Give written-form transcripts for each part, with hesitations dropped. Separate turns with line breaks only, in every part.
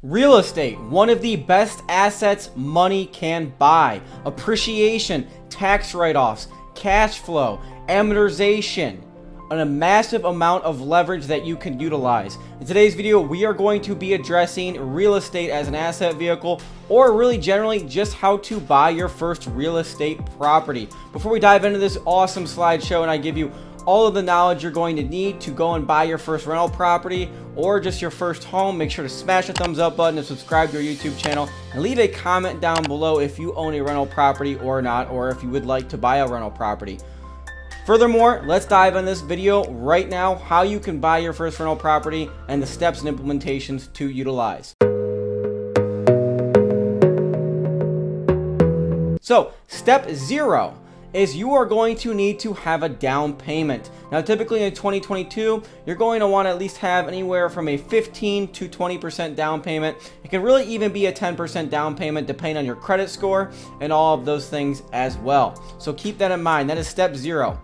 Real estate, one of the best assets money can buy. Appreciation, tax write-offs, cash flow, amortization, and a massive amount of leverage that you can utilize. In today's video, we are going to be addressing real estate as an asset vehicle, or really generally just how to buy your first real estate property. Before we dive into this awesome slideshow and I give you all of the knowledge you're going to need to go and buy your first rental property or just your first home, make sure to smash the thumbs up button and subscribe to our YouTube channel, and leave a comment down below if you own a rental property or not, or if you would like to buy a rental property. Furthermore, let's dive in this video right now how you can buy your first rental property and the steps and implementations to utilize. So, step 0 is you are going to need to have a down payment. Now, typically in 2022, you're going to want to at least have anywhere from a 15 to 20% down payment. It can really even be a 10% down payment depending on your credit score and all of those things as well. So keep that in mind. That is step 0.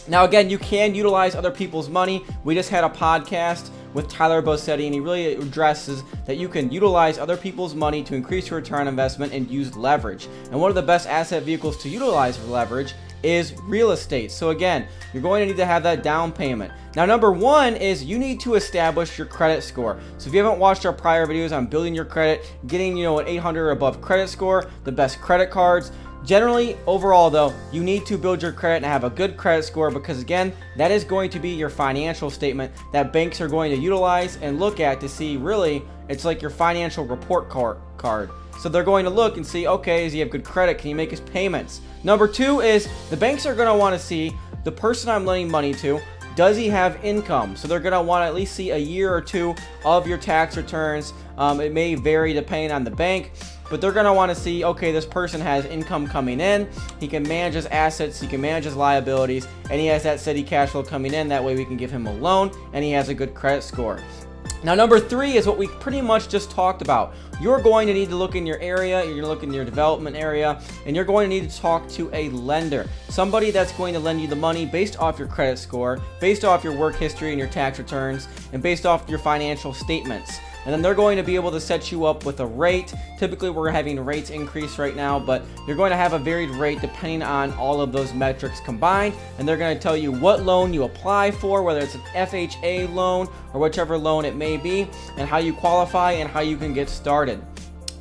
Now, again, you can utilize other people's money. We just had a podcast with Tyler Bossetti, and he really addresses that you can utilize other people's money to increase your return on investment and use leverage. And one of the best asset vehicles to utilize for leverage is real estate. So again, you're going to need to have that down payment. Now, number 1 is you need to establish your credit score. So if you haven't watched our prior videos on building your credit, getting an 800 or above credit score, the best credit cards, generally, overall though, you need to build your credit and have a good credit score, because again, that is going to be your financial statement that banks are going to utilize and look at to see, really, it's like your financial report card. So they're going to look and see, okay, does he have good credit? Can he make his payments? Number 2 is the banks are going to want to see the person I'm lending money to, does he have income? So they're going to want to at least see a year or 2 of your tax returns. It may vary depending on the bank, but they're going to want to see, okay, this person has income coming in, he can manage his assets, he can manage his liabilities, and he has that steady cash flow coming in. That way we can give him a loan, and he has a good credit score. Now, number 3 is what we pretty much just talked about. You're going to need to look in your area, you're going to look in your development area, and you're going to need to talk to a lender. Somebody that's going to lend you the money based off your credit score, based off your work history and your tax returns, and based off your financial statements. And then they're going to be able to set you up with a rate. Typically, we're having rates increase right now, but you're going to have a varied rate depending on all of those metrics combined. And they're going to tell you what loan you apply for, whether it's an FHA loan or whichever loan it may be, and how you qualify and how you can get started.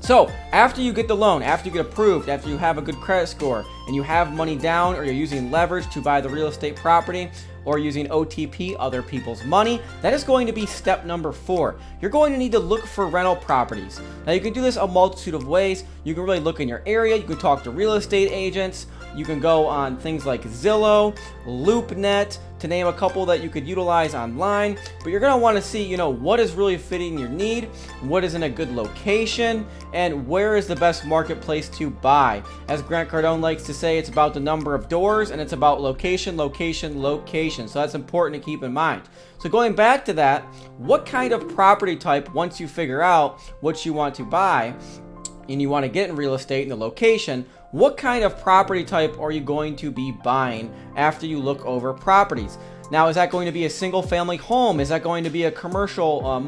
So after you get the loan, after you get approved, after you have a good credit score, and you have money down, or you're using leverage to buy the real estate property, or using OTP, other people's money, that is going to be step number 4. You're going to need to look for rental properties. Now, you can do this a multitude of ways. You can really look in your area. You can talk to real estate agents. You can go on things like Zillow, LoopNet, to name a couple that you could utilize online. But you're going to want to see, what is really fitting your need, what is in a good location, and where is the best marketplace to buy. As Grant Cardone likes to say, it's about the number of doors, and it's about location, location, location. So that's important to keep in mind. So going back to that, what kind of property type, once you figure out what you want to buy and you want to get in real estate and the location, what kind of property type are you going to be buying after you look over properties? Now, is that going to be a single family home? Is that going to be a commercial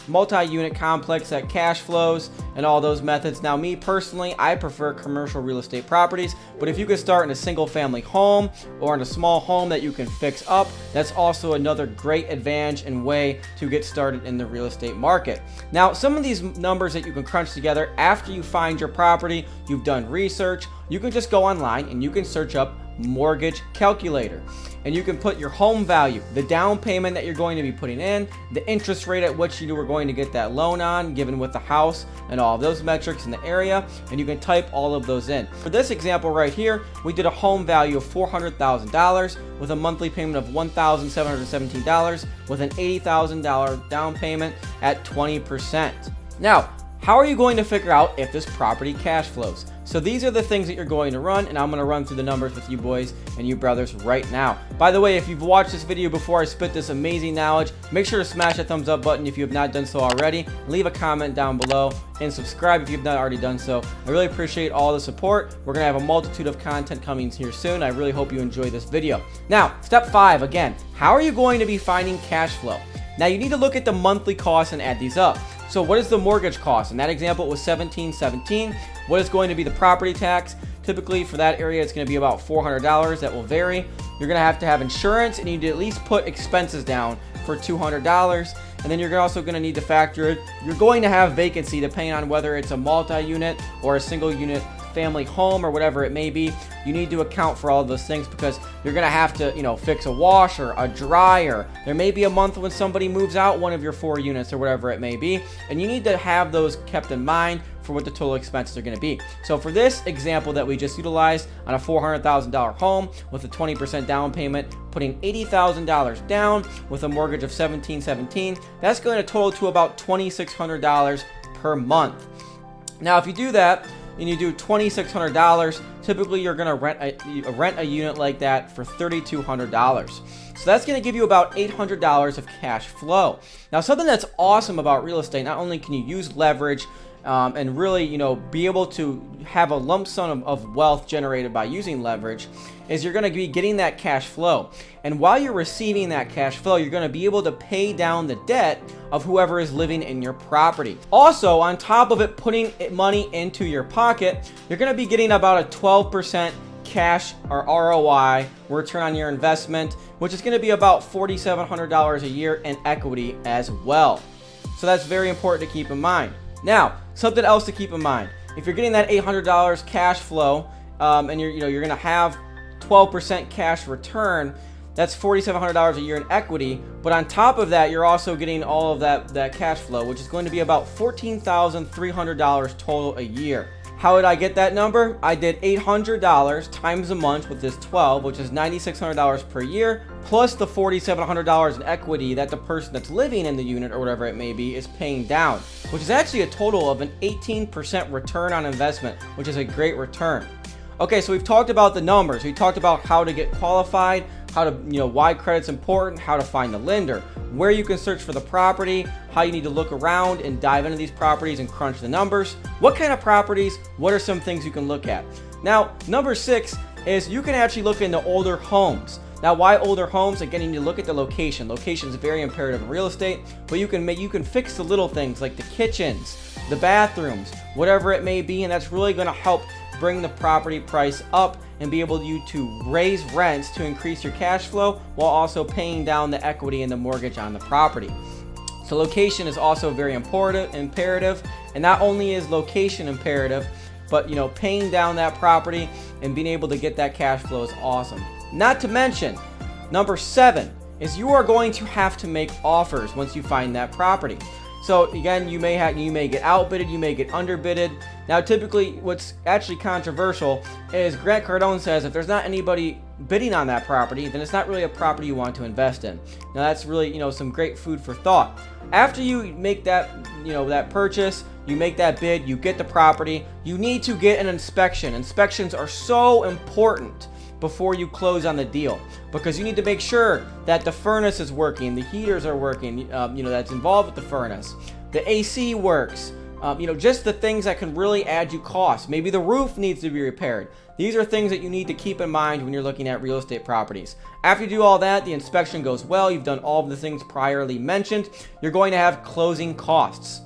multi-unit complex that cash flows and all those methods? Now, me personally, I prefer commercial real estate properties, but if you could start in a single family home or in a small home that you can fix up, that's also another great advantage and way to get started in the real estate market. Now, some of these numbers that you can crunch together after you find your property, you've done research, you can just go online and you can search up mortgage calculator, and you can put your home value, the down payment that you're going to be putting in, the interest rate at which you were going to get that loan on, given with the house and all of those metrics in the area, and you can type all of those in. For this example right here, we did a home value of $400,000 with a monthly payment of $1,717 with an $80,000 down payment at 20%. Now, how are you going to figure out if this property cash flows? So these are the things that you're going to run, and I'm going to run through the numbers with you boys and you brothers right now. By the way, if you've watched this video before I spit this amazing knowledge, make sure to smash that thumbs up button if you have not done so already. Leave a comment down below and subscribe if you've not already done so. I really appreciate all the support. We're going to have a multitude of content coming here soon. I really hope you enjoy this video. Now, step 5, again, how are you going to be finding cash flow? Now, you need to look at the monthly costs and add these up. So what is the mortgage cost? In that example, it was $1,717. What is going to be the property tax? Typically for that area, it's going to be about $400. That will vary. You're going to have insurance, and you need to at least put expenses down for $200. And then you're also going to need to factor, you're going to have vacancy depending on whether it's a multi-unit or a single unit family home or whatever it may be. You need to account for all of those things because you're going to have to, fix a washer, a dryer. There may be a month when somebody moves out one of your 4 units or whatever it may be. And you need to have those kept in mind for what the total expenses are going to be. So for this example that we just utilized on a $400,000 home with a 20% down payment, putting $80,000 down with a mortgage of $1,717, that's going to total to about $2,600 per month. Now, if you do that, and you do $2,600, typically you're going to rent a unit like that for $3,200. So that's going to give you about $800 of cash flow. Now, something that's awesome about real estate, not only can you use leverage and really, be able to have a lump sum of wealth generated by using leverage, is you're going to be getting that cash flow. And while you're receiving that cash flow, you're going to be able to pay down the debt of whoever is living in your property. Also, on top of it, putting money into your pocket, you're going to be getting about a 12% cash or ROI, return on your investment, which is going to be about $4,700 a year in equity as well. So that's very important to keep in mind. Now, something else to keep in mind. If you're getting that $800 cash flow, and you're going to have 12% cash return, that's $4,700 a year in equity. But on top of that, you're also getting all of that cash flow, which is going to be about $14,300 total a year. How did I get that number? I did $800 times a month with this 12, which is $9,600 per year, plus the $4,700 in equity that the person that's living in the unit or whatever it may be is paying down, which is actually a total of an 18% return on investment, which is a great return. Okay, so we've talked about the numbers. We talked about how to get qualified, how to, why credit's important, how to find the lender, where you can search for the property, how you need to look around and dive into these properties and crunch the numbers. What kind of properties? What are some things you can look at? Now, number 6 is you can actually look into older homes. Now, why older homes? Again, you need to look at the location. Location is very imperative in real estate, but you can fix the little things like the kitchens, the bathrooms, whatever it may be, and that's really going to help bring the property price up and be able to raise rents to increase your cash flow while also paying down the equity and the mortgage on the property. So location is also very imperative, and not only is location imperative, but paying down that property and being able to get that cash flow is awesome. Not to mention, number 7 is you are going to have to make offers once you find that property. So again, you may get outbidded, you may get underbidded. Now, typically, what's actually controversial is Grant Cardone says if there's not anybody bidding on that property, then it's not really a property you want to invest in. Now, that's really some great food for thought. After you make that that purchase, you make that bid, you get the property, you need to get an inspection. Inspections are so important before you close on the deal, because you need to make sure that the furnace is working, the heaters are working, that's involved with the furnace, the AC works, just the things that can really add you cost. Maybe the roof needs to be repaired. These are things that you need to keep in mind when you're looking at real estate properties. After you do all that, the inspection goes well, you've done all of the things priorly mentioned, you're going to have closing costs.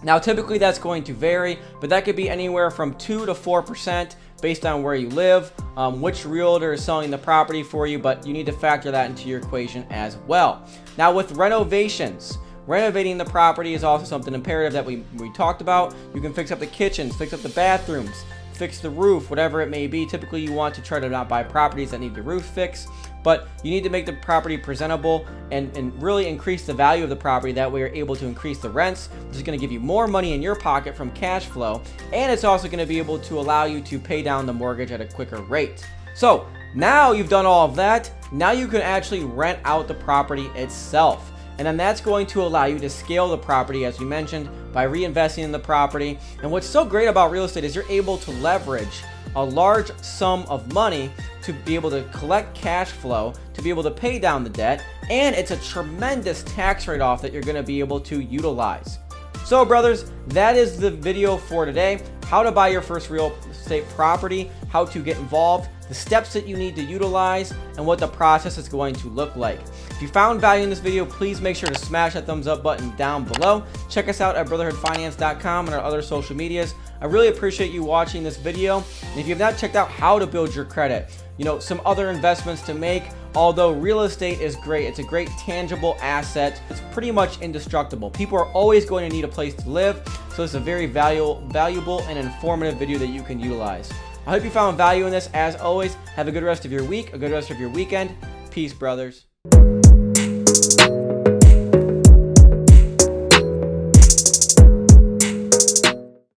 Now, typically that's going to vary, but that could be anywhere from 2 to 4% based on where you live, which realtor is selling the property for you, but you need to factor that into your equation as well. Now, with renovations, renovating the property is also something imperative that we talked about. You can fix up the kitchens, fix up the bathrooms, fix the roof, whatever it may be. Typically, you want to try to not buy properties that need the roof fixed, but you need to make the property presentable and really increase the value of the property. That way you're able to increase the rents, which is going to give you more money in your pocket from cash flow, and it's also going to be able to allow you to pay down the mortgage at a quicker rate. So now you've done all of that, now you can actually rent out the property itself. And then that's going to allow you to scale the property, as we mentioned, by reinvesting in the property. And what's so great about real estate is you're able to leverage a large sum of money to be able to collect cash flow, to be able to pay down the debt, and it's a tremendous tax write-off that you're going to be able to utilize. So brothers, that is the video for today. How to buy your first real estate property, how to get involved, the steps that you need to utilize, and what the process is going to look like. If you found value in this video, please make sure to smash that thumbs up button down below. Check us out at brotherhoodfinance.com and our other social medias. I really appreciate you watching this video. And if you have not checked out how to build your credit, some other investments to make, although real estate is great, it's a great tangible asset. It's pretty much indestructible. People are always going to need a place to live, so it's a very valuable and informative video that you can utilize. I hope you found value in this. As always, have a good rest of your week, a good rest of your weekend. Peace, brothers.